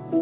You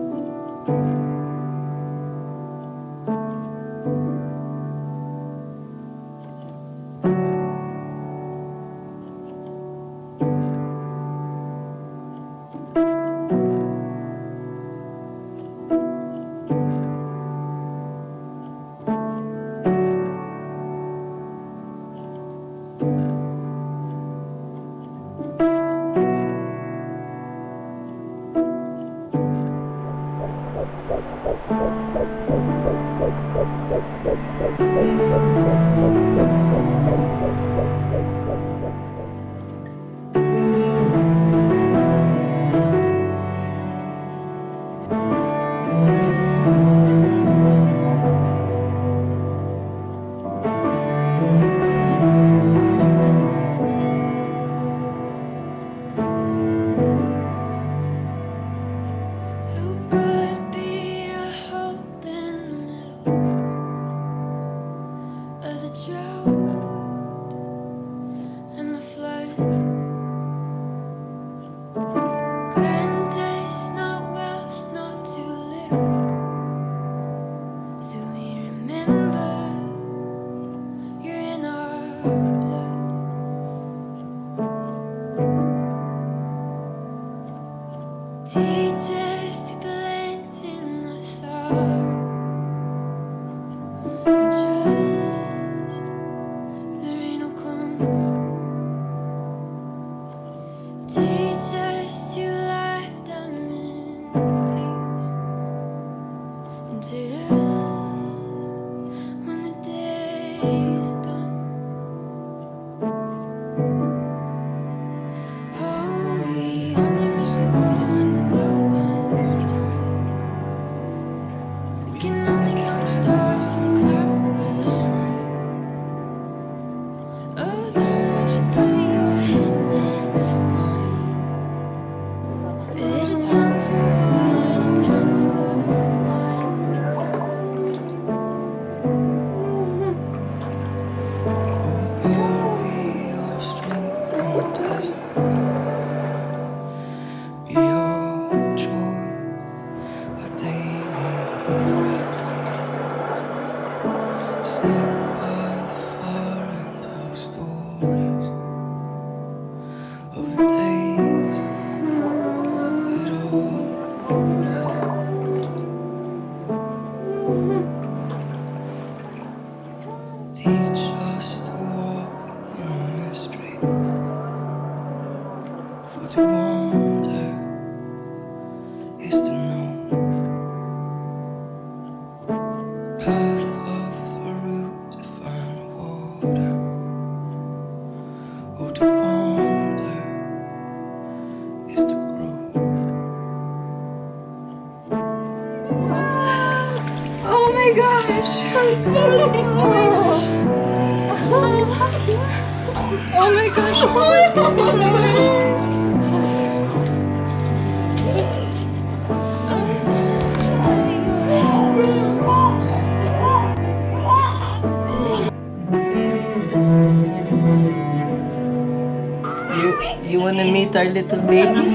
want to meet our little baby?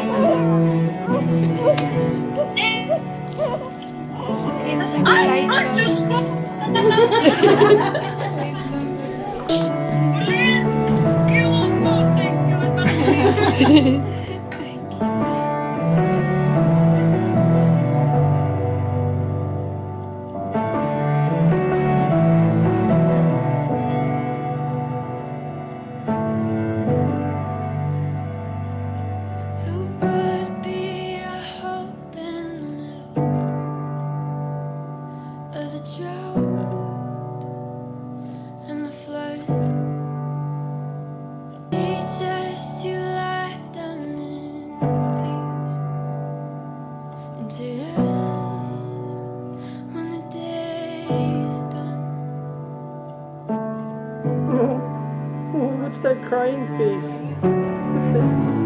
What's that crying face? What's that?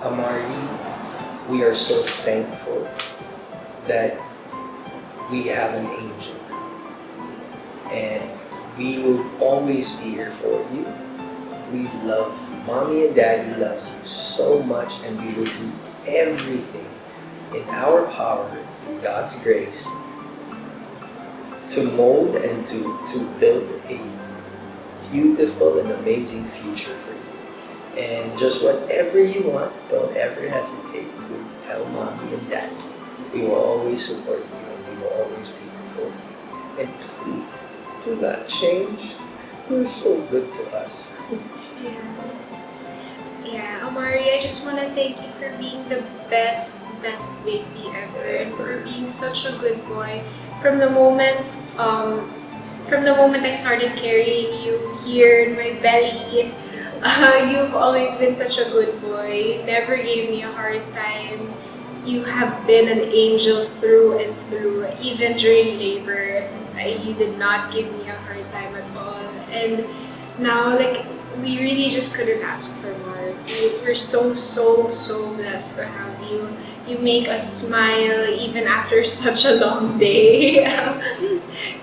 Amari, we are so thankful that we have an angel. And we will always be here for you. We love you. Mommy and Daddy loves you so much, and we will do everything in our power through God's grace to mold and to build a beautiful and amazing future for you. And just whatever you want, don't ever hesitate to tell Mommy and Daddy. We will always support you, and we will always be here for you. And please, do not change. You're so good to us. Yes. Yeah, Amari, I just want to thank you for being the best baby ever, and for being such a good boy. From the moment I started carrying you here in my belly, you've always been such a good boy. You never gave me a hard time. You have been an angel through and through. Even during labor, you did not give me a hard time at all. And now, like, we really just couldn't ask for more. We're so blessed to have you. You make us smile even after such a long day.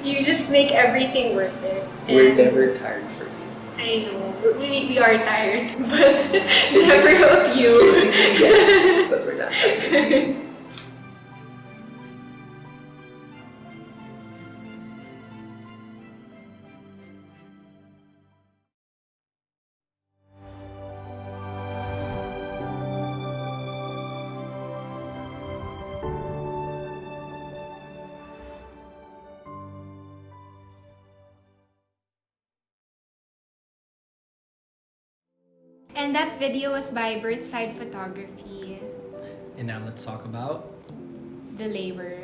You just make everything worth it. We're And never tired for you. I know, we are tired, but never of you. Physically, yes, but we're not tired. And that video was by Birdside Photography, And now let's talk about the labor.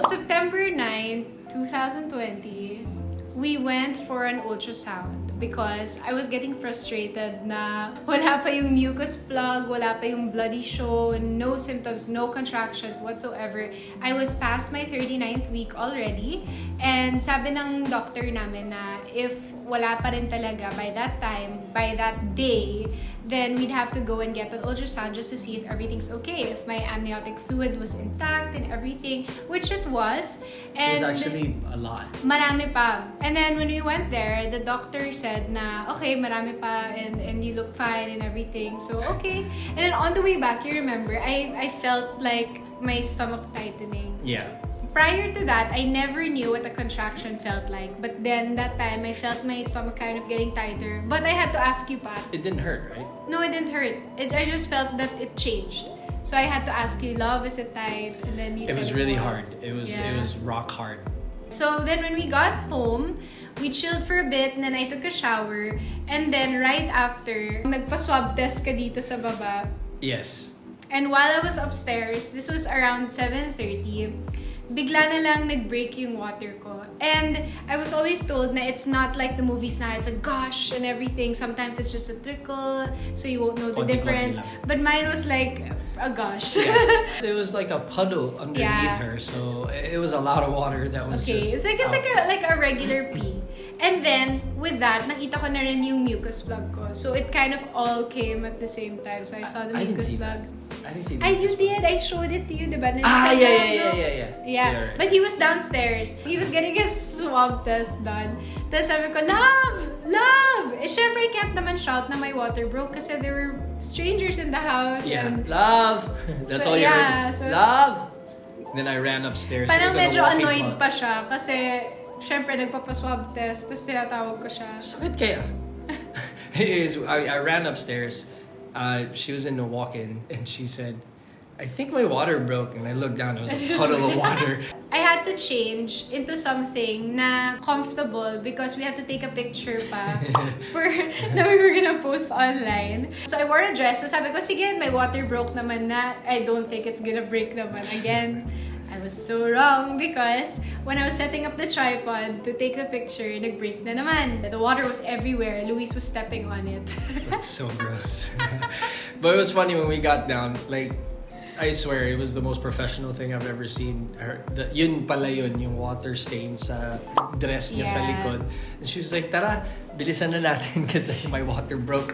September 9, 2020, we went for an ultrasound because I was getting frustrated na wala pa yung mucus plug, wala pa yung bloody show, no symptoms, no contractions whatsoever. I was past my 39th week already, and sabi ng doctor namin na if wala pa rin talaga by that time, by that day, then we'd have to go and get an ultrasound just to see if everything's okay, if my amniotic fluid was intact and everything, which it was. And it was actually a lot. marami pa. And then when we went there, the doctor said na, okay, marami pa and you look fine and everything. So, okay. And then on the way back, you remember, I felt like my stomach tightening. Yeah. Prior to that, I never knew what a contraction felt like. But then that time, I felt my stomach kind of getting tighter. But I had to ask you, Pat. It didn't hurt, right? No, it didn't hurt. I just felt that it changed. So I had to ask you, love, is it tight? And then you said It was really hard. It was rock hard. So then when we got home, we chilled for a bit, and then I took a shower. And then right after, nagpa-swab test ka dito sa baba. Yes. And while I was upstairs, this was around 7:30, bigla na lang nag-break yung water ko. And I was always told na it's not like the movies na it's a gush and everything. Sometimes it's just a trickle, so you won't know the difference. But mine was like a gush. Yeah. It was like a puddle underneath her, so it was a lot of water that was just it's like a regular pee. And then with that, nakita ko na rin yung mucus plug ko. So it kind of all came at the same time. So I saw the mucus plug. I didn't see that. You did. I showed it to you, diba? Yeah. But he was downstairs. He was getting his swab test done. Tapos sabi ko, love! Eh, syempre, I can't naman shout na my water broke kasi there were strangers in the house. Yeah, And love! That's all you heard. So Love! Then I ran upstairs. parang medyo annoyed pa siya kasi syempre nagpapaswab test tapos tinatawag ko siya. Sakit kaya? I ran upstairs. She was in the walk-in and she said, I think my water broke, and I looked down, it was a puddle of water. I had to change into something na comfortable because we had to take a picture pa that we were gonna post online. So I wore a dress. So sabi ko, sige, my water broke naman na. I don't think it's gonna break naman again. I was so wrong because when I was setting up the tripod to take the picture, nag-break na naman. The water was everywhere. Luis was stepping on it. That's so gross. But it was funny when we got down, like, I swear, it was the most professional thing I've ever seen. Yun pala yun, yung water stain sa dress niya sa likod. And she was like, tara, bilisan na natin kasi my water broke.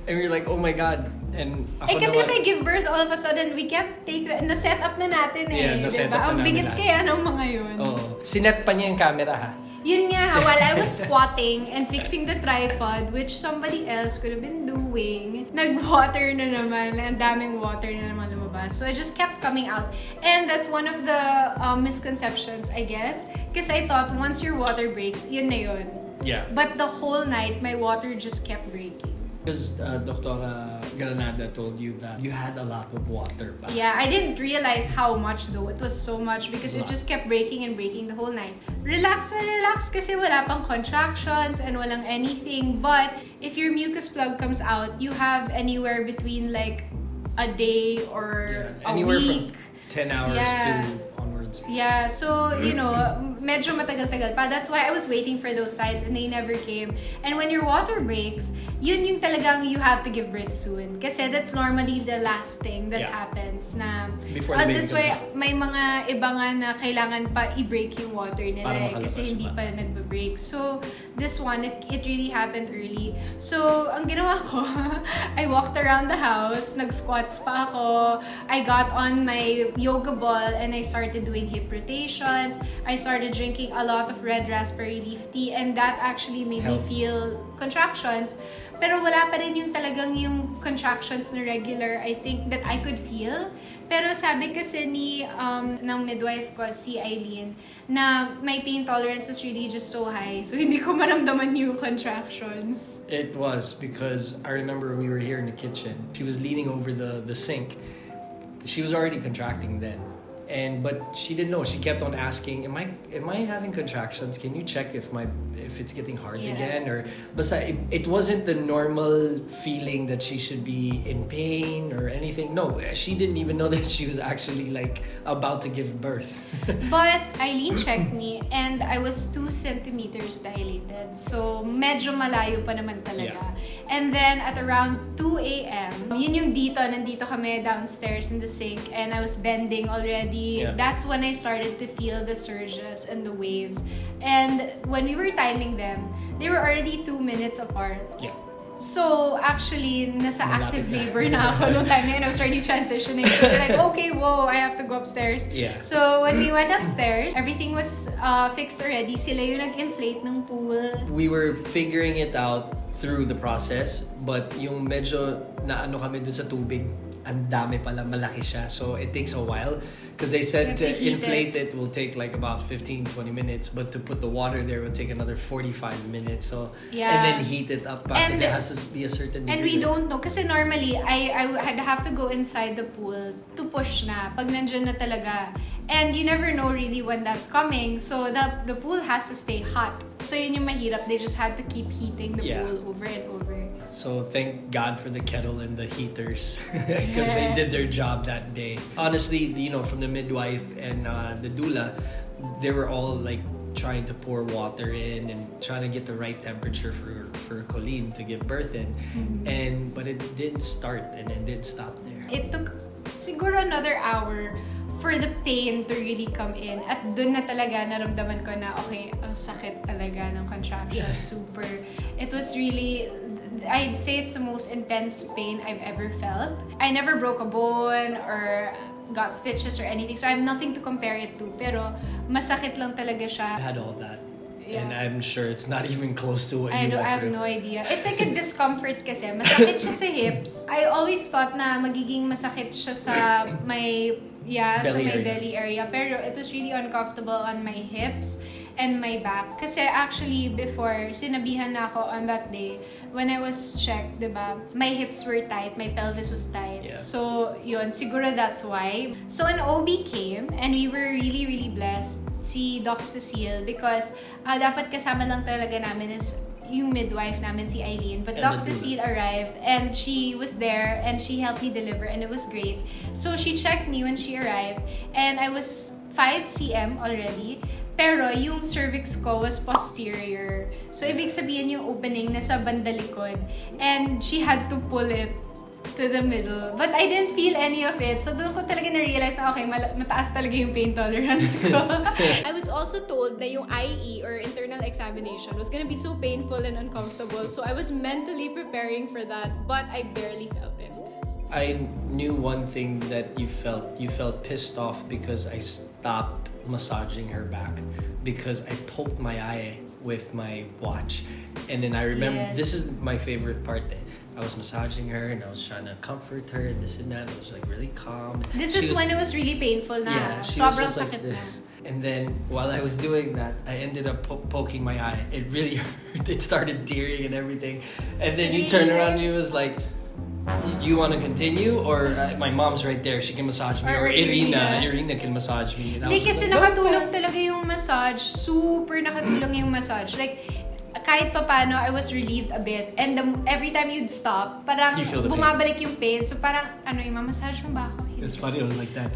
And we're like, oh my God. And ako kasi naman, if I give birth, all of a sudden, we can't take that. Na-set up na natin Yeah, na-set diba? up na Ang namin bigat lahat. kaya ng mga yun. Sinet pa niya yung camera ha. Yun nga, while I was squatting and fixing the tripod, which somebody else could have been doing, nag-water na naman, ang daming water na naman lumabas. So it just kept coming out. And that's one of the misconceptions, I guess. Because I thought once your water breaks, yun na yun. Yeah. But the whole night, my water just kept breaking. Because Dr. Granada told you that you had a lot of water back. Yeah, I didn't realize how much though. It was so much because it Wow. just kept breaking and breaking the whole night. Relax na relax kasi wala pang contractions and walang anything. But if your mucus plug comes out, you have anywhere between like a day or Anywhere a week. from 10 hours Yeah. to onwards. Yeah, so, medyo matagal-tagal pa. That's why I was waiting for those signs and they never came. And when your water breaks, yun yung talagang you have to give birth soon. Kasi that's normally the last thing that happens na Before the baby that's comes why out. may mga iba nga na kailangan pa i-break yung water Para nila makalabas kasi hindi pa. pa nagbe-break. So, this one, it really happened early. So, ang ginawa ko, I walked around the house, nag-squats pa ako, I got on my yoga ball and I started doing hip rotations. I started drinking a lot of red raspberry leaf tea and that actually made me Help. feel contractions. Pero wala pa rin yung talagang yung contractions na regular, I think, that I could feel. Pero sabi kasi ng midwife ko, si Eileen, na my pain tolerance was really just so high. So hindi ko maramdaman yung contractions. It was because I remember we were here in the kitchen. She was leaning over the sink. She was already contracting then. But she didn't know. She kept on asking, "Am I having contractions? Can you check if it's getting hard Yes. again?" Or basta it wasn't the normal feeling that she should be in pain or anything. No, she didn't even know that she was actually like about to give birth. But Eileen checked me and I was 2 centimeters dilated. So medyo malayo pa naman talaga. Yeah. And then at around 2 a.m., yun yung nandito kami downstairs in the sink and I was bending already. Yeah. That's when I started to feel the surges and the waves. And when we were timing them, they were already 2 minutes apart. Yeah. So, actually, nasa Malapit active na. labor na ako noong time na yun. I was already transitioning. So, we're like, okay, whoa, I have to go upstairs. Yeah. So, when we went upstairs, everything was fixed already. Sila yung nag-inflate ng pool. We were figuring it out through the process, but yung medyo naano kami dun sa tubig, ang dami pala, malaki siya. So it takes a while because they said You to have to heat inflate it will take like about 15-20 minutes, but to put the water there will take another 45 minutes. So Yeah. and then heat it up pa, And- kasi it has to be a certain And degree. we don't know. Kasi normally, I had have to go inside the pool to push na pag nandyan na talaga. And you never know really when that's coming. So the pool has to stay hot. So yun yung mahirap. They just had to keep heating the Yeah. pool over and over. So thank God for the kettle and the heaters because they did their job that day. Honestly, from the midwife and the doula, they were all like trying to pour water in and trying to get the right temperature for Coleen to give birth in. But it did start and it did stop there. It took siguro another hour for the pain to really come in. At dun na talaga naramdaman ko na, okay, ang sakit talaga ng contraction. Super. It was really, I'd say it's the most intense pain I've ever felt. I never broke a bone or got stitches or anything, so I have nothing to compare it to. Pero masakit lang talaga siya. I had all that. Yeah. And I'm sure it's not even close to what I you went have through. no idea. It's like a discomfort kasi. Masakit siya sa hips. I always thought na magiging masakit siya sa my Belly area. belly area. Pero it was really uncomfortable on my hips and my back. Kasi actually before, sinabihan na ako on that day when I was checked, diba? My hips were tight, my pelvis was tight. Yeah. So, yun, siguro that's why. So, an OB came and we were really, really blessed, si Doc Cecile, because dapat kasama lang talaga namin is yung midwife namin, si Eileen. But And Doc the doula. Cecile arrived and she was there and she helped me deliver and it was great. So, she checked me when she arrived and I was 5 cm already. Pero yung cervix ko was posterior. So, ibig sabihin yung opening nasa banda likod. And she had to pull it to the middle. But I didn't feel any of it. So doon ko talaga na-realize, okay, mataas talaga yung pain tolerance ko. I was also told that yung IE or internal examination was gonna be so painful and uncomfortable. So I was mentally preparing for that, but I barely felt it. I knew one thing that you felt pissed off because I stopped massaging her back because I poked my eye with my watch. And then I remember, this is my favorite part. I was massaging her and I was trying to comfort her and this and that. I was like really calm. This is when it was really painful na. Yeah, she Sobrang was just like sakit na. this. And then while I was doing that, I ended up poking my eye. It really hurt. It started tearing and everything. And then you turn around and you was like, do you want to continue? Or my mom's right there, she can massage me. Or Irina can massage me. Hindi kasi nakatulong talaga yung massage. Super nakatulong yung massage. Like, kahit papano, I was relieved a bit. And every time you'd stop, parang you feel the bumabalik yung pain. So parang, massage mo ba ako? It's funny, I was like that.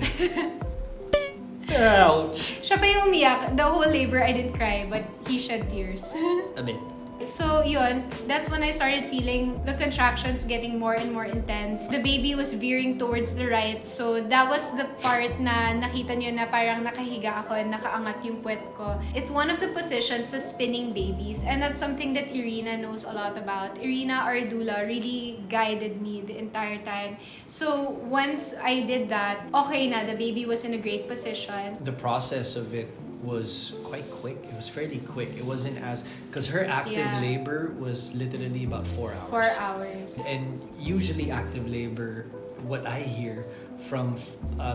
Ouch! Siya pa yung umiyak. The whole labor, I didn't cry, but he shed tears. A bit. So yun, that's when I started feeling the contractions getting more and more intense. The baby was veering towards the right, so that was the part na nakita nyo na parang nakahiga ako and nakaangat yung puwet ko. It's one of the positions sa spinning babies, and that's something that Irina knows a lot about. Irina, our doula, really guided me the entire time. So once I did that, okay na, the baby was in a great position. The process of it was quite quick. It was fairly quick. It wasn't as... Because her active labor was literally about 4 hours. 4 hours. And usually active labor, what I hear from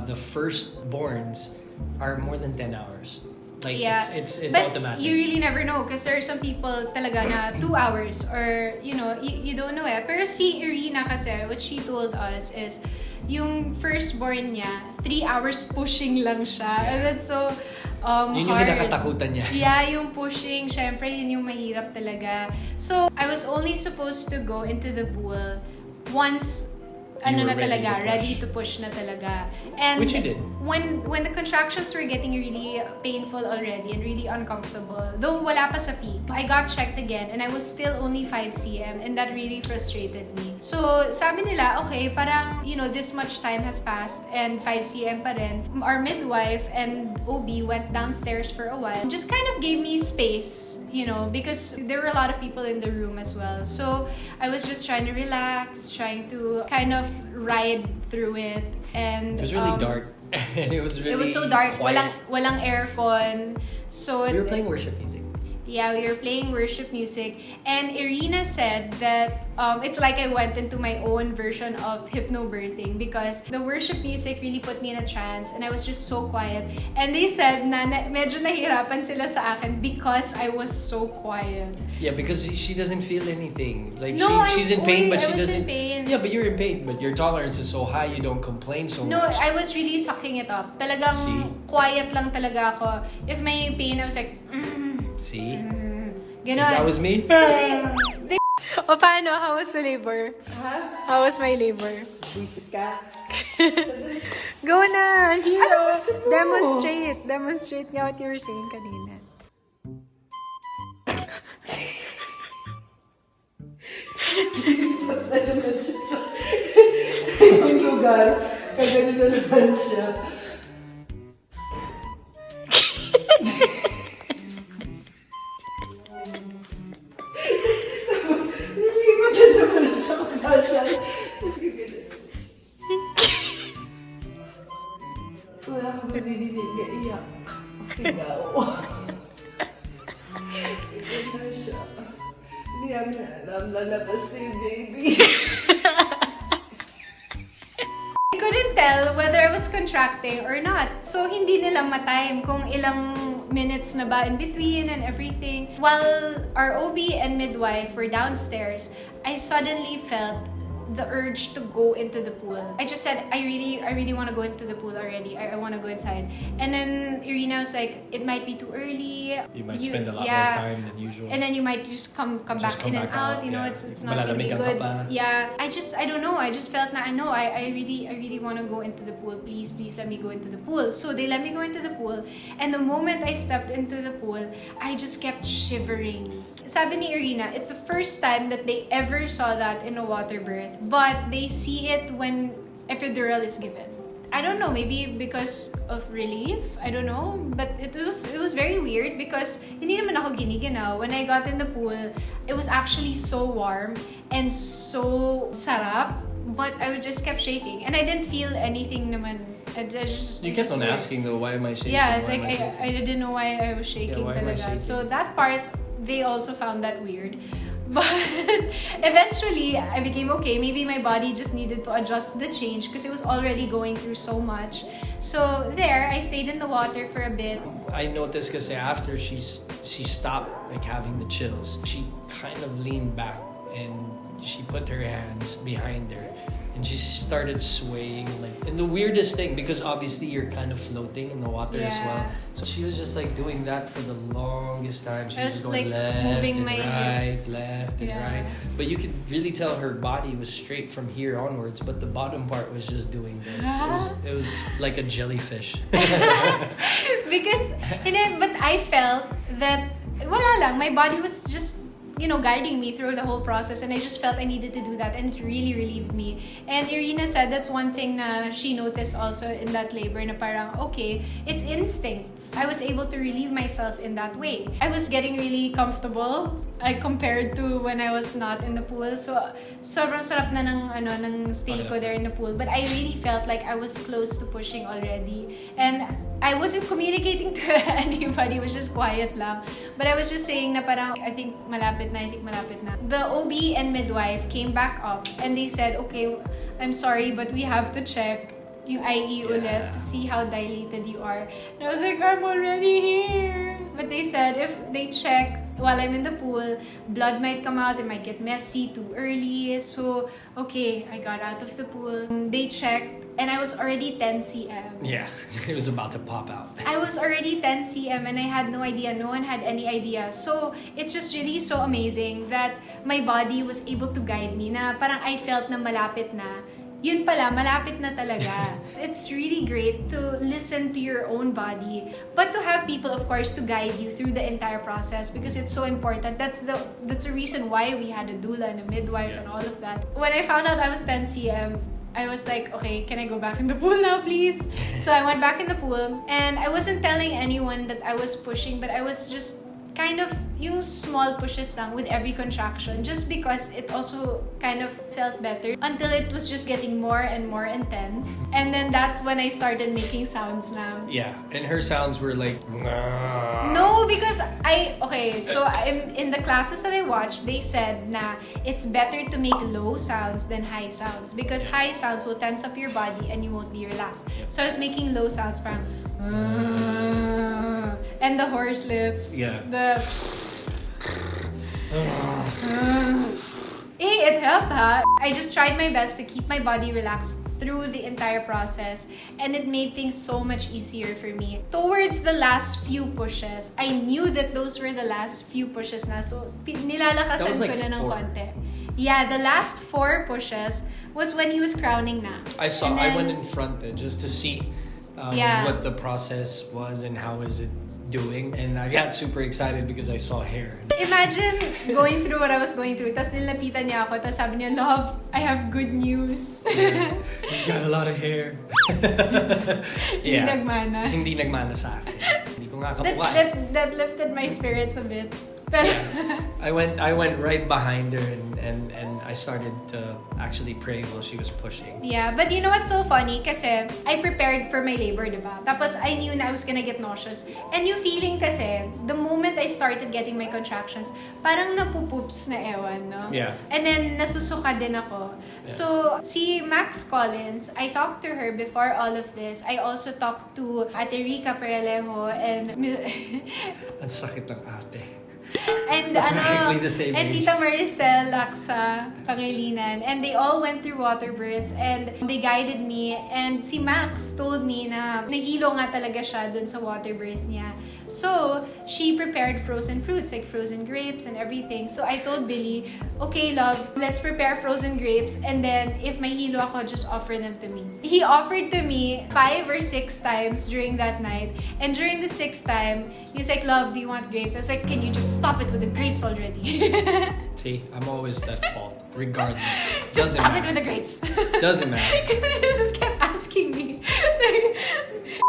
the firstborns are more than 10 hours. Like, it's but automatic. You really never know because there are some people talaga na 2 hours or, you don't know eh. Pero si Irina kasi, what she told us is, yung firstborn niya, 3 hours pushing lang siya. And that's so... yun yung hard. kinakatakutan niya. Yeah, yung pushing, syempre yun yung mahirap talaga. So, I was only supposed to go into the pool once ready to push na talaga. And which you did. When the contractions were getting really painful already and really uncomfortable, though wala pa sa peak, I got checked again and I was still only 5 cm and that really frustrated me. So, sabi nila, okay, parang, this much time has passed and 5 cm pa rin. Our midwife and OB went downstairs for a while. Just kind of gave me space, because there were a lot of people in the room as well. So, I was just trying to relax, trying to kind of ride through it, and it was really dark and it was so dark. quiet. Walang aircon. So we were playing worship music. Yeah, we were playing worship music, and Irina said that it's like I went into my own version of hypnobirthing because the worship music really put me in a trance and I was just so quiet. And they said na medyo nahirapan sila sa akin because I was so quiet. Yeah, because she doesn't feel anything. Like no, she's in pain, but she doesn't. In pain. Yeah, but you're in pain, but your tolerance is so high, you don't complain so no, much. No, I was really sucking it up. Talagang quiet lang talaga ako. If may pain, I was like, See? Ganon. If that was me? So O paano? How was the labor? How was my labor? Visit ka? Go na! Hero! Demonstrate nga what you were saying kanina. Sinipat na naman siya sa ibang lugar. Kagaling na naman siya. Tapos, sinipat na naman siya kung saan siya. Tapos gagawin. Wala ka maririnig na iyak. Sigaw. Ito na siya. Hindi namin alam, lalabas na yung baby. I couldn't tell whether I was contracting or not. So, hindi nila matime kung ilang minutes na ba in between and everything. While our OB and midwife were downstairs, I suddenly felt the urge to go into the pool. I just said, I really want to go into the pool already. I want to go inside. And then Irina was like, it might be too early. You might spend a lot more time than usual. And then you might just come back in and out. You know, it's not gonna be good. Yeah. I don't know. I just felt na, no, I really want to go into the pool. Please let me go into the pool. So they let me go into the pool. And the moment I stepped into the pool, I just kept shivering. Sabi ni Irina, it's the first time that they ever saw that in a water birth, but they see it when epidural is given. I don't know, maybe because of relief, I don't know, but it was very weird because hindi naman ako giniginaw. When I got in the pool, it was actually so warm and so sarap, but I just kept shaking and I didn't feel anything naman. You kept on asking though, why am I shaking? Yeah, it's like I didn't know why I was shaking why am I talaga. shaking? So that part, they also found that weird. But eventually, I became okay. Maybe my body just needed to adjust the change because it was already going through so much. So there, I stayed in the water for a bit. I noticed because after she stopped like having the chills, she kind of leaned back and she put her hands behind her and she started swaying like, and the weirdest thing, because obviously you're kind of floating in the water as well, so she was just like doing that for the longest time. She was going like left moving and my right, hips. left and right, but you could really tell her body was straight from here onwards, but the bottom part was just doing this. It was like a jellyfish. Because, but I felt that wala lang, my body was just guiding me through the whole process, and I just felt I needed to do that, and it really relieved me. And Irina said that's one thing na she noticed also in that labor, na parang, okay, it's instincts. I was able to relieve myself in that way. I was getting really comfortable compared to when I was not in the pool. So, sobrang sarap na ng stay ko there in the pool. But I really felt like I was close to pushing already. And I wasn't communicating to anybody. It was just quiet lang. But I was just saying na parang, I think malapit na. The OB and midwife came back up and they said, okay, I'm sorry, but we have to check yung IE ulit to see how dilated you are. And I was like, I'm already here. But they said if they check while I'm in the pool, blood might come out, it might get messy too early. So, okay, I got out of the pool. They checked and I was already 10 cm. Yeah, it was about to pop out. I was already 10 cm and I had no idea. No one had any idea. So, it's just really so amazing that my body was able to guide me na parang I felt na malapit na. Yun pala, malapit na talaga. It's really great to listen to your own body, but to have people, of course, to guide you through the entire process because it's so important. That's the reason why we had a doula and a midwife and all of that. When I found out I was 10 cm, I was like, okay, can I go back in the pool now, please? So I went back in the pool, and I wasn't telling anyone that I was pushing, but I was just kind of yung small pushes lang with every contraction, just because it also kind of felt better until it was just getting more and more intense. And then that's when I started making sounds na. Yeah, and her sounds were like, no, because so in the classes that I watched, they said na it's better to make low sounds than high sounds because high sounds will tense up your body and you won't be relaxed. So I was making low sounds parang and the horse lips. Yeah. Hey, it helped, ha? I just tried my best to keep my body relaxed through the entire process, and it made things so much easier for me. Towards the last few pushes, I knew that those were the last few pushes na, so nilalakasan ko na ng konti. Yeah, the last 4 pushes was when he was crowning na. I went in front just to see what the process was and how is it doing, and I got super excited because I saw hair. Imagine going through what I was going through, tas nilapitan niya ako, tas sabi niya, love, I have good news. Yeah. He's got a lot of hair. Hindi nagmana. Hindi nagmana sa akin. Hindi ko nga kapuka. That lifted my spirits a bit. But I went right behind her and I started to actually pray while she was pushing. Yeah, but you know what's so funny? Kasi I prepared for my labor, diba? Tapos I knew na I was gonna get nauseous. And yung feeling kasi, the moment I started getting my contractions, parang napupoops na ewan, no? Yeah. And then nasusuka din ako. Yeah. So, si Max Collins, I talked to her before all of this. I also talked to Ate Rica Peralejo and Ang sakit ng ate. And Practically the same and age. Tita Maricel Laksa Pangilinan, and they all went through water births and they guided me, and si Max told me na nahilo nga talaga siya dun sa water birth niya. So, she prepared frozen fruits like frozen grapes and everything. So, I told Billy, okay love, let's prepare frozen grapes, and then if may hilo ako, just offer them to me. He offered to me 5 or 6 times during that night, and during the 6th time, He was like, love, do you want grapes? I was like, can you just stop it with the grapes already? See, I'm always at fault, regardless. Just stop it with the grapes. Doesn't matter. Because he just kept asking me.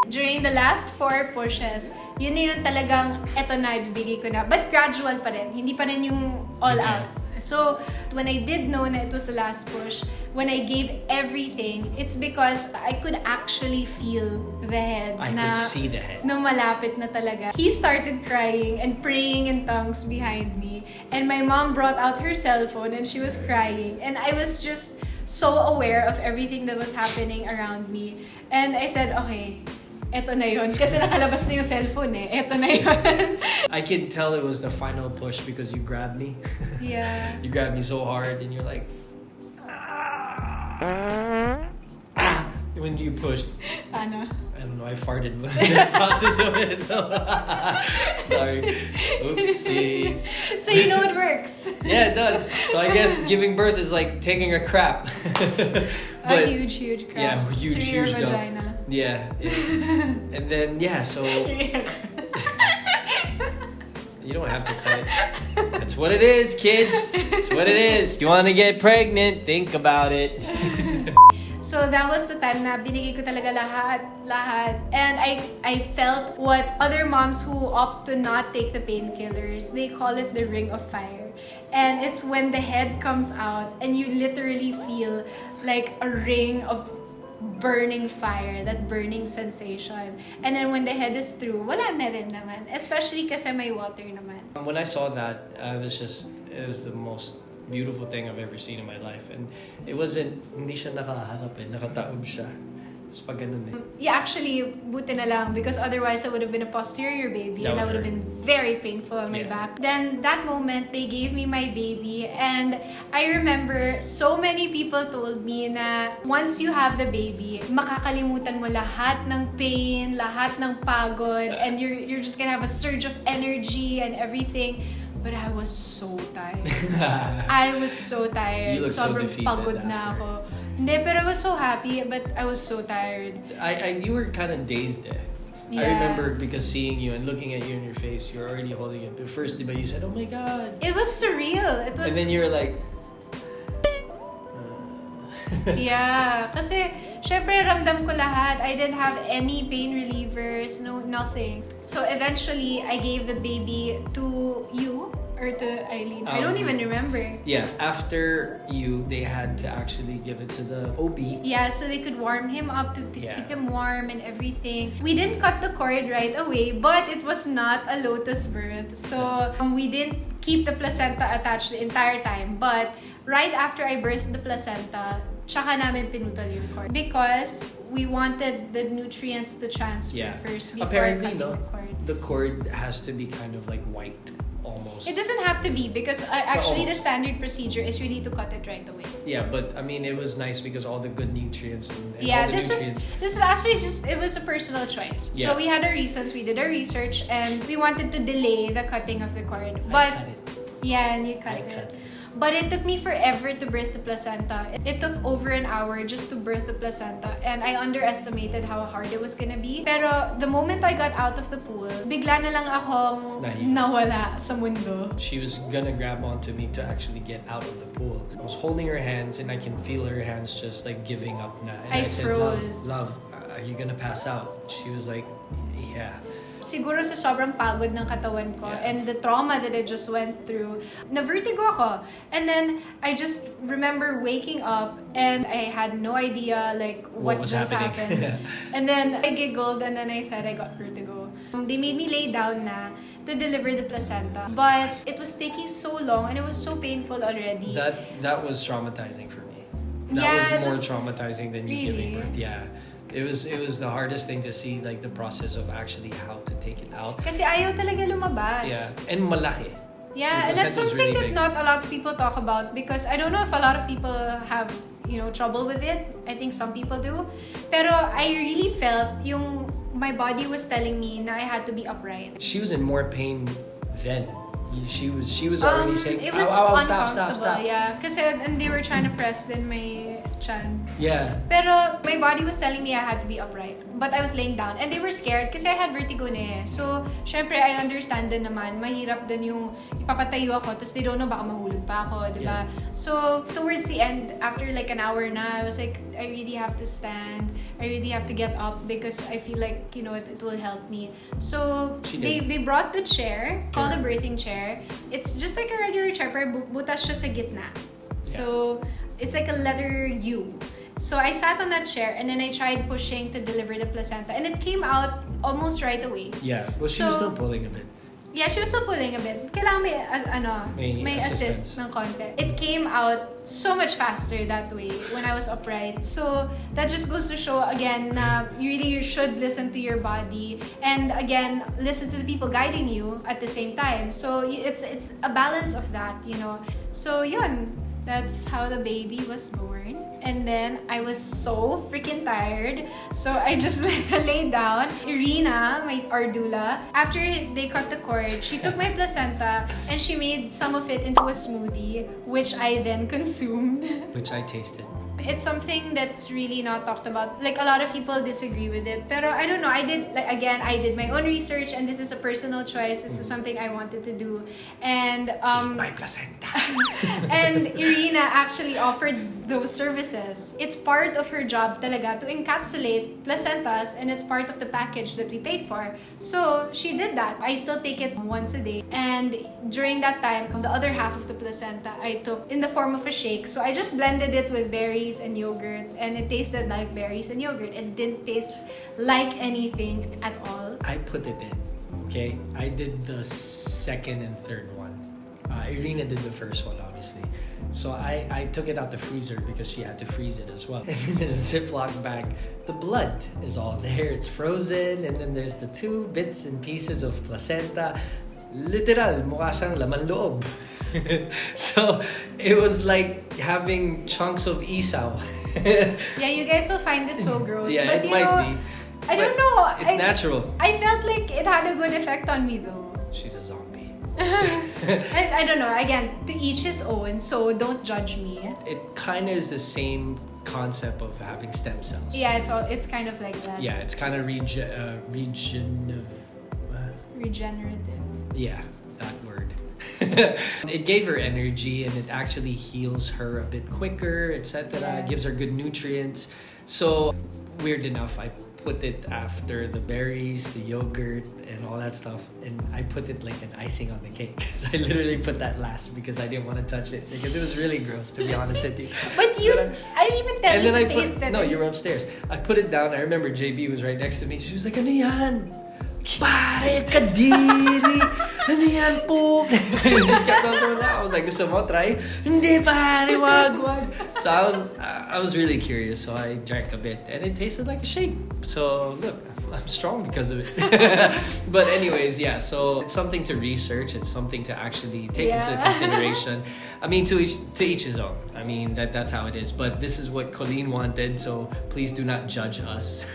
During the last 4 pushes, yun na yun talagang, eto na, ibibigay ko na. But gradual pa rin. Hindi pa rin yung all out. So, when I did know na it was the last push, when I gave everything, it's because I could actually feel the head. I could see the head. Na malapit na talaga. He started crying and praying in tongues behind me. And my mom brought out her cell phone and she was crying. And I was just so aware of everything that was happening around me. And I said, okay, eto na yun. Kasi nakalabas na yung cellphone eh. Eto na yun. I can tell it was the final push because you grabbed me. Yeah. You grabbed me so hard and you're like, when you pushed. Paano? I don't know, I farted in the process of it. So sorry. Oopsies. So you know it works. Yeah, it does. So I guess giving birth is like taking a crap. A huge, huge crap. Yeah, huge, through your huge dump. vagina. Yeah. And then, yeah, so you don't have to cut it. That's what it is, kids. It's what it is. You want to get pregnant, think about it. So that was the time na binigay ko talaga lahat. And I felt what other moms who opt to not take the painkillers, they call it the ring of fire. And it's when the head comes out and you literally feel like a ring of burning fire, that burning sensation. And then when the head is through, wala na rin naman. Especially kasi may water naman. When I saw that, it was the most beautiful thing I've ever seen in my life. And it wasn't, hindi siya nakaharap eh, nakataob siya. Just pag ganun eh. Yeah, actually, buti na lang because otherwise I would have been a posterior baby and that would have been very painful on my back. Then that moment, they gave me my baby and I remember so many people told me na once you have the baby, makakalimutan mo lahat ng pain, lahat ng pagod, and you're just gonna have a surge of energy and everything. But I was so tired. I was so tired. You look so defeated pagod na after. ako. Hindi, pero I was so happy, but I was so tired. You were kind of dazed eh. Yeah. I remember because seeing you and looking at you in your face, you were already holding it. But first, diba, you said, "Oh my God." It was surreal. It was. And then you were like, Yeah, kasi syempre ramdam ko lahat. I didn't have any pain relievers, nothing. So eventually, I gave the baby to you or to Eileen. I don't even remember. Yeah, after you, they had to actually give it to the OB. Yeah, so they could warm him up to keep him warm and everything. We didn't cut the cord right away, but it was not a lotus birth. So we didn't keep the placenta attached the entire time. But right after I birthed the placenta, tsaka namin pinutol yung cord. Because we wanted the nutrients to transfer first before apparently, cutting the cord. The cord has to be kind of like white. Almost. It doesn't have to be because actually the almost. standard procedure is really to cut it right away. Yeah, but I mean it was nice because all the good nutrients and Yeah, all the this nutrients. was actually just, it was a personal choice. Yeah. So we had our reasons, we did our research, and we wanted to delay the cutting of the cord. But I cut it. yeah, and you cut I it. cut it. But it took me forever to birth the placenta. It took over an hour just to birth the placenta, and I underestimated how hard it was gonna be. Pero the moment I got out of the pool, bigla na lang akong nawala sa mundo. She was gonna grab onto me to actually get out of the pool. I was holding her hands and I can feel her hands just like giving up na. And I said, froze. Love, are you gonna pass out? She was like, yeah. Siguro sa sobrang pagod ng katawan ko and the trauma that I just went through, na-vertigo ako. And then, I just remember waking up and I had no idea like what was just happening. happened. And then, I giggled and then I said I got vertigo. They made me lay down na to deliver the placenta. But it was taking so long and it was so painful already. That was traumatizing for me. Yeah, That was more traumatizing than you giving really? birth. Yeah. It was the hardest thing to see, like the process of actually how to take it out. Kasi ayaw talaga lumabas. Yeah, and malaki. Yeah, and The that's placenta's something really that big. not a lot of people talk about because I don't know if a lot of people have, trouble with it. I think some people do. Pero I really felt my body was telling me na I had to be upright. She was in more pain then. she was already saying, it was "Ow, uncomfortable, stop." yeah. Kasi and they were trying to press din my chan. Yeah. Pero my body was telling me I had to be upright. But I was laying down. And they were scared kasi I had vertigo na eh. So, syempre, I understand din naman. Mahirap din yung ipapatayo ako tapos they don't know baka mahulog pa ako, di ba? Yeah. So, towards the end, after like an hour na, I was like, I really have to stand. I really have to get up because I feel like, you know, it will help me. So, they brought the chair, called a birthing chair. It's just like a regular chair, pero butas siya sa gitna. So, it's like a letter U. So I sat on that chair and then I tried pushing to deliver the placenta and it came out almost right away. Yeah, well, she was still pulling a bit. Yeah, she was still pulling a bit. Kailangan may assist ng konti. It came out so much faster that way when I was upright. So that just goes to show again na you should listen to your body and again listen to the people guiding you at the same time. So it's a balance of that, you know. So yun, that's how the baby was born. And then I was so freaking tired. So I just laid down. Irina, our doula, after they cut the cord, she took my placenta and she made some of it into a smoothie, which I then consumed. Which I tasted. It's something that's really not talked about. Like, a lot of people disagree with it. Pero I don't know, I did my own research and this is a personal choice. This is something I wanted to do. And my placenta. and Irina actually offered those services. It's part of her job talaga to encapsulate placentas and it's part of the package that we paid for. So she did that. I still take it once a day. And during that time, the other half of the placenta I took in the form of a shake. So I just blended it with berries and yogurt and it tasted like berries and yogurt. It didn't taste like anything at all. I put it in, okay? I did the second and third one. Irina did the first one, obviously. So I took it out the freezer because she had to freeze it as well. And in a Ziploc bag, the blood is all there. It's frozen and then there's the 2 bits and pieces of placenta. Literal, mukha siyang laman loob. So it was like having chunks of isaw. Yeah, you guys will find this so gross. Yeah, but it might be. I don't know. It's natural. I felt like it had a good effect on me though. She's a zombie. I don't know. Again, to each his own, so don't judge me. It kind of is the same concept of having stem cells. Yeah, it's kind of like that. Yeah, it's kind of Regenerative. Yeah, that word. It gave her energy and it actually heals her a bit quicker, etc. Yeah. It gives her good nutrients. So, weird enough, I put it after the berries, the yogurt, and all that stuff. And I put it like an icing on the cake. Because I literally put that last because I didn't want to touch it. Because it was really gross, to be honest with you. But I didn't even tell you to taste it. No, you were upstairs. I put it down. I remember JB was right next to me. She was like, ano yan? Pare, kadiri! Ano yan po? She just kept on doing that. I was like, gusto mo try? Hindi pare, wag. So I was really curious, so I drank a bit. And it tasted like a shake. So look, I'm strong because of it. But anyways, yeah, so it's something to research. It's something to actually take into consideration. I mean, to each his own. I mean, that's how it is. But this is what Coleen wanted, so please do not judge us.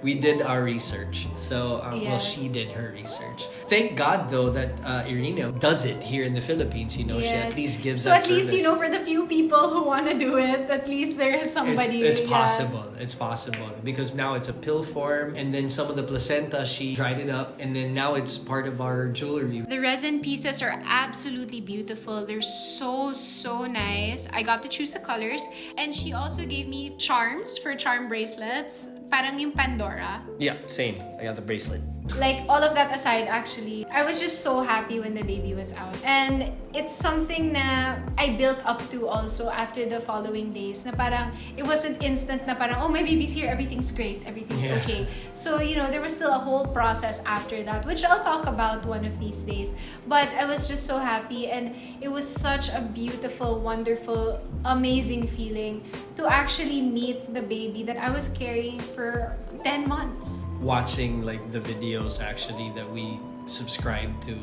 We did our research. So, well, she did her research. Thank God, though, that Irina does it here in the Philippines. You know, she at least gives that service. So at least, you know, for the few people who want to do it, at least there is somebody. It's possible. It's possible. Because now it's a pill form. And then some of the placenta, she dried it up. And then now it's part of our jewelry. The resin pieces are absolutely beautiful. They're so nice. I got to choose the colors. And she also gave me charms for charm bracelets. Parang yung Pandora. Yeah, same. I got the bracelet. Like, all of that aside, actually, I was just so happy when the baby was out. And it's something na I built up to also after the following days. Na parang, it wasn't instant na parang, oh, my baby's here, everything's great, everything's okay. So, you know, there was still a whole process after that, which I'll talk about one of these days. But I was just so happy, and it was such a beautiful, wonderful, amazing feeling to actually meet the baby that I was carrying for 10 months. Watching like the videos actually that we subscribed to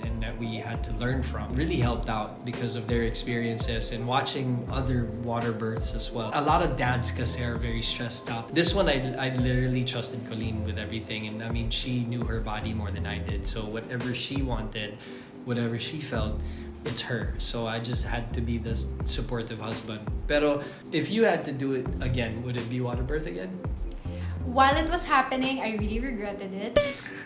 and that we had to learn from really helped out because of their experiences, and watching other water births as well. A lot of dads kasi are very stressed out. This one I literally trusted Coleen with everything, and I mean, she knew her body more than I did, so whatever she wanted, whatever she felt, it's her. So I just had to be the supportive husband. Pero if you had to do it again, would it be water birth again? While it was happening, I really regretted it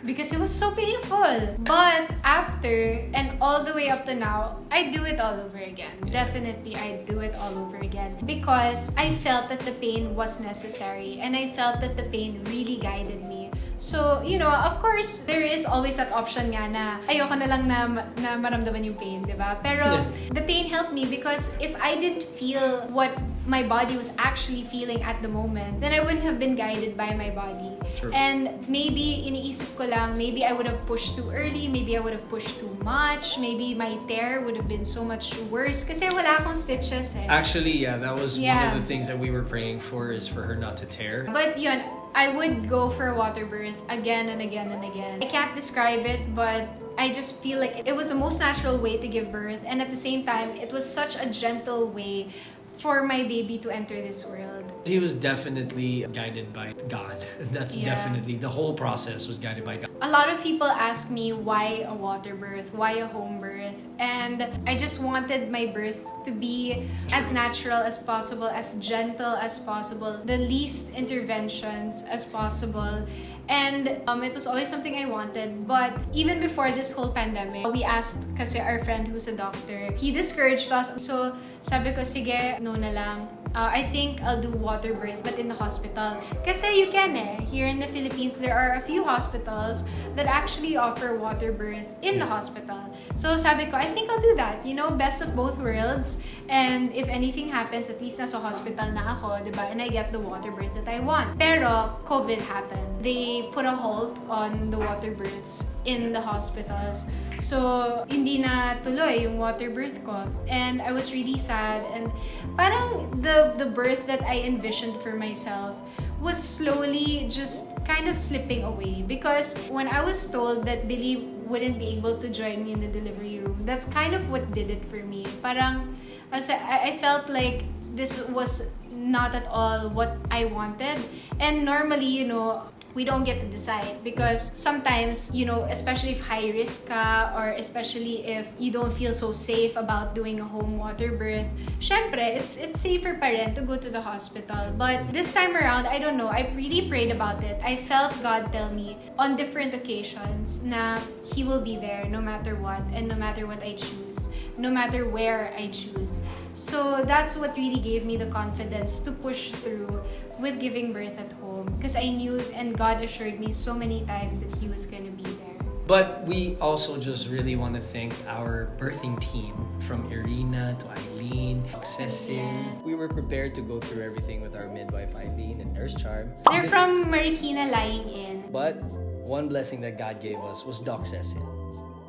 because it was so painful. But after and all the way up to now, I do it all over again. Yeah. Definitely, I do it all over again because I felt that the pain was necessary and I felt that the pain really guided me. So, you know, of course, there is always that option nga na ayoko na lang na maramdaman yung pain, di ba? Pero the pain helped me because if I didn't feel what my body was actually feeling at the moment, then I wouldn't have been guided by my body. True. And maybe iniisip ko lang, maybe I would have pushed too early, maybe I would have pushed too much, maybe my tear would have been so much worse kasi wala akong stitches eh. Actually, yeah, that was one Yeah. of the things that we were praying for, is for her not to tear. But yun, I would go for a water birth again and again and again. I can't describe it, but I just feel like it was the most natural way to give birth, and at the same time, it was such a gentle way for my baby to enter this world. He was definitely guided by God. That's definitely, the whole process was guided by God. A lot of people ask me why a water birth, why a home birth, and I just wanted my birth to be as natural as possible, as gentle as possible, the least interventions as possible. And it was always something I wanted. But even before this whole pandemic, we asked kasi our friend who's a doctor, he discouraged us. So sabi ko, sige, no na lang. I think I'll do water birth but in the hospital. Kasi you can eh. Here in the Philippines, there are a few hospitals that actually offer water birth in the hospital. So sabi ko, I think I'll do that. You know, best of both worlds. And if anything happens, at least nasa hospital na ako, diba? And I get the water birth that I want. Pero COVID happened. They put a halt on the water births in the hospitals. So, hindi na tuloy yung water birth ko. And I was really sad. And parang the birth that I envisioned for myself was slowly just kind of slipping away. Because when I was told that Billy wouldn't be able to join me in the delivery room, that's kind of what did it for me. Parang, I felt like this was not at all what I wanted. And normally, you know, we don't get to decide because sometimes, you know, especially if high risk ka or especially if you don't feel so safe about doing a home water birth, syempre, it's safer pa rin to go to the hospital. But this time around, I don't know, I really prayed about it. I felt God tell me on different occasions na He will be there no matter what and no matter what I choose, no matter where I choose. So that's what really gave me the confidence to push through with giving birth at home because I knew and God assured me so many times that He was going to be there. But we also just really want to thank our birthing team, from Irina to Eileen, Cecil. Yes. We were prepared to go through everything with our midwife Eileen and Nurse Charm. They're from Marikina lying in. But one blessing that God gave us was Doc Cecil.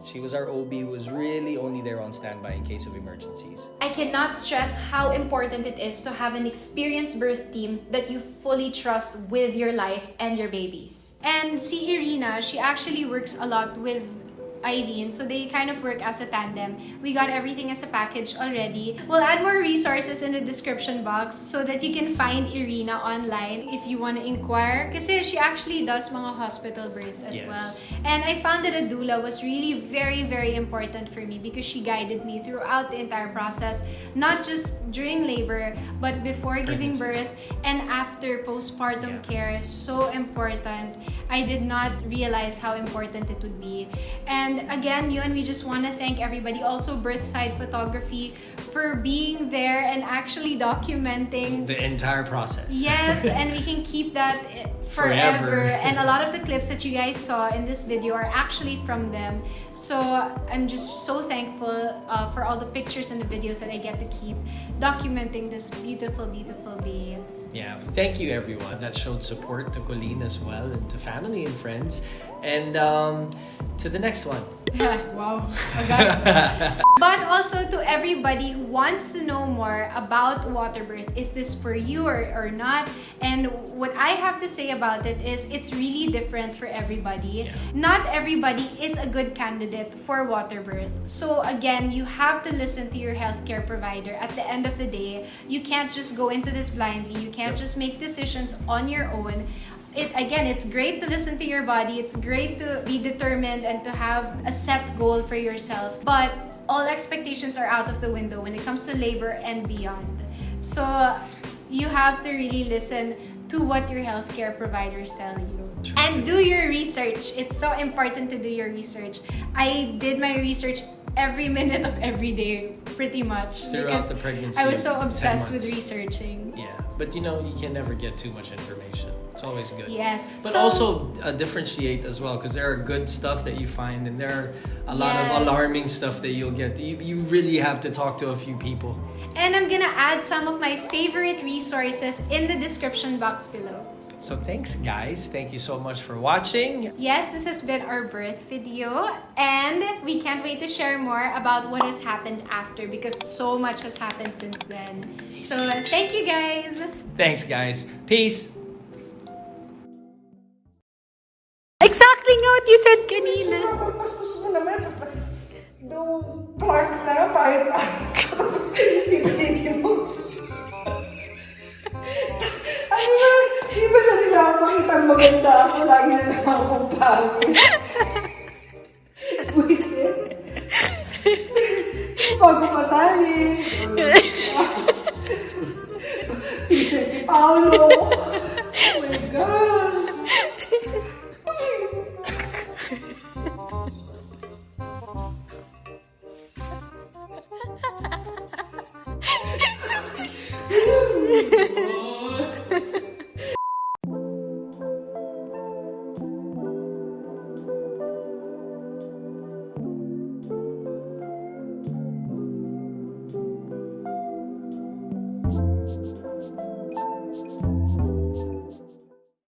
She was our OB who was really only there on standby in case of emergencies. I cannot stress how important it is to have an experienced birth team that you fully trust with your life and your babies. And si Irina, she actually works a lot with Eileen, so they kind of work as a tandem. We got everything as a package already. We'll add more resources in the description box so that you can find Irina online if you want to inquire. Kasi she actually does mga hospital births as well. And I found that a doula was really very, very important for me because she guided me throughout the entire process, not just during labor, but before giving birth and after postpartum care. So important. I did not realize how important it would be. And again, yun, we just want to thank everybody, also Birthside Photography, for being there and actually documenting the entire process. Yes, and we can keep that forever. And a lot of the clips that you guys saw in this video are actually from them. So I'm just so thankful for all the pictures and the videos that I get to keep documenting this beautiful, beautiful day. Yeah, thank you everyone that showed support to Coleen as well, and to family and friends. And to the next one. Wow. But also to everybody who wants to know more about water birth, is this for you or not? And what I have to say about it is it's really different for everybody. Not everybody is a good candidate for water birth. So again, you have to listen to your healthcare provider. At the end of the day, you can't just go into this blindly. You can't just make decisions on your own. It's great to listen to your body. It's great to be determined and to have a set goal for yourself. But all expectations are out of the window when it comes to labor and beyond. So you have to really listen to what your healthcare providers tell you. And do your research. It's so important to do your research. I did my research every minute of every day, pretty much. Throughout the pregnancy. I was so of 10 obsessed with months. researching. Yeah, but you know, you can never get too much information. It's always good. Yes. But So- also differentiate as well, because there are good stuff that you find and there are a lot Yes. of alarming stuff that you'll get. You really have to talk to a few people. And I'm gonna add some of my favorite resources in the description box below. So thanks guys. Thank you so much for watching. Yes, this has been our birth video, and we can't wait to share more about what has happened after, because so much has happened since then. So thank you guys. Thanks guys. Peace. Exactly nga what you said kanina. Mas gusto mo naman, do part na, pahit na. Tapos, pipilitin mo. Ano ba, di ba na nila ako makita maganda ako, lagi na lang akong pangit. Buisit. Bago pasali. T-shirt ni Paolo. Oh my God.